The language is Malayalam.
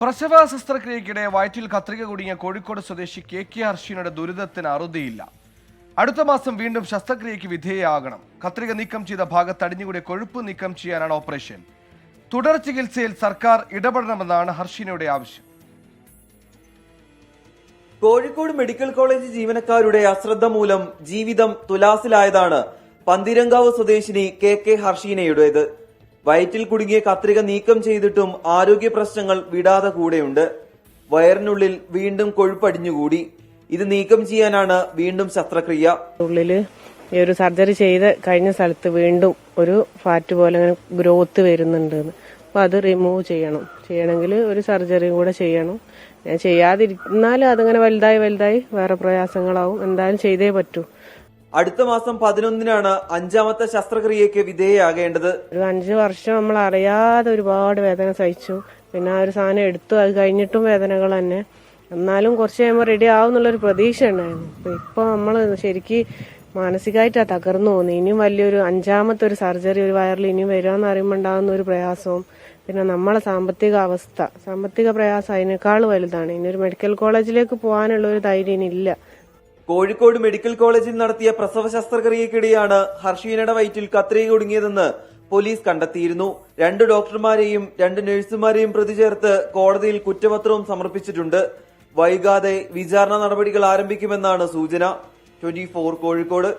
പ്രസവ ശസ്ത്രക്രിയയ്ക്കിടെ വയറ്റിൽ കത്രിക കുടുങ്ങിയ കോഴിക്കോട് സ്വദേശി കെ ഹർഷീനയുടെ ദുരിതത്തിന് അറുതിയില്ല. അടുത്ത മാസം വീണ്ടും ശസ്ത്രക്രിയയ്ക്ക് വിധേയയാകണം. കത്രിക നീക്കം ചെയ്ത ഭാഗത്ത് അടിഞ്ഞുകൂടിയ കൊഴുപ്പ് നീക്കം ചെയ്യാനാണ് ഓപ്പറേഷൻ. തുടർ ചികിത്സയിൽ സർക്കാർ ഇടപെടണമെന്നാണ് ഹർഷീനയുടെ ആവശ്യം. കോഴിക്കോട് മെഡിക്കൽ കോളേജ് ജീവനക്കാരുടെ അശ്രദ്ധ മൂലം ജീവിതം തുലാസിലായതാണ് പന്തിരങ്കാവ് സ്വദേശിനി കെ ഹർഷീനയുടേത്. വയറ്റിൽ കുടുങ്ങിയ കത്രിക നീക്കം ചെയ്തിട്ടും ആരോഗ്യ പ്രശ്നങ്ങൾ വിടാതെ കൂടെയുണ്ട്. വയറിനുള്ളിൽ വീണ്ടും കൊഴുപ്പടിഞ്ഞുകൂടി. ഇത് നീക്കം ചെയ്യാനാണ് വീണ്ടും ശസ്ത്രക്രിയ. ഉള്ളില് ഈ ഒരു സർജറി ചെയ്ത് കഴിഞ്ഞ സ്ഥലത്ത് വീണ്ടും ഒരു ഫാറ്റ് പോലെ ഗ്രോത്ത് വരുന്നുണ്ട്. അപ്പൊ അത് റിമൂവ് ചെയ്യണമെങ്കിൽ ഒരു സർജറിയും കൂടെ ചെയ്യണം. ഞാൻ ചെയ്യാതിരുന്നാൽ അതിങ്ങനെ വലുതായി വേറെ പ്രയാസങ്ങളാവും. എന്തായാലും ചെയ്തേ പറ്റൂ. അടുത്ത മാസം 11-നാണ് 5ാമത്തെ ശസ്ത്രക്രിയയ്ക്ക് വിധേയയാകേണ്ടത്. ഒരു 5 വർഷം നമ്മൾ അറിയാതെ ഒരുപാട് വേദന സഹിച്ചു. പിന്നെ ആ ഒരു സാധനം എടുത്തു. അത് കഴിഞ്ഞിട്ടും വേദനകൾ തന്നെ. എന്നാലും കുറച്ച് കഴിയുമ്പോൾ റെഡി ആവുന്നുള്ളൊരു പ്രതീക്ഷ ഉണ്ടായിരുന്നു. ഇപ്പൊ നമ്മൾ ശരിക്കും മാനസികമായിട്ടാണ് തകർന്നു പോകുന്നത്. ഇനിയും വലിയൊരു 5ാമത്തെ ഒരു സർജറി ഒരു വയറിൽ ഇനിയും വരികയെന്ന് അറിയുമ്പോൾ ഉണ്ടാകുന്ന ഒരു പ്രയാസവും പിന്നെ നമ്മളെ സാമ്പത്തിക പ്രയാസം അതിനേക്കാൾ വലുതാണ്. ഇനി ഒരു മെഡിക്കൽ കോളേജിലേക്ക് പോകാനുള്ള ഒരു ധൈര്യം ഇല്ല. കോഴിക്കോട് മെഡിക്കൽ കോളേജിൽ നടത്തിയ പ്രസവ ശസ്ത്രക്രിയക്കിടെയാണ് ഹർഷീനയുടെ വയറ്റിൽ കത്രിക കുടുങ്ങിയതെന്ന് പോലീസ് കണ്ടെത്തിയിരുന്നു. 2 ഡോക്ടർമാരെയും 2 നഴ്സുമാരെയും പ്രതി ചേർത്ത് കോടതിയിൽ കുറ്റപത്രവും സമർപ്പിച്ചിട്ടുണ്ട്. വൈകാതെ വിചാരണ നടപടികൾ ആരംഭിക്കുമെന്നാണ് സൂചന. 24 കോഴിക്കോട്.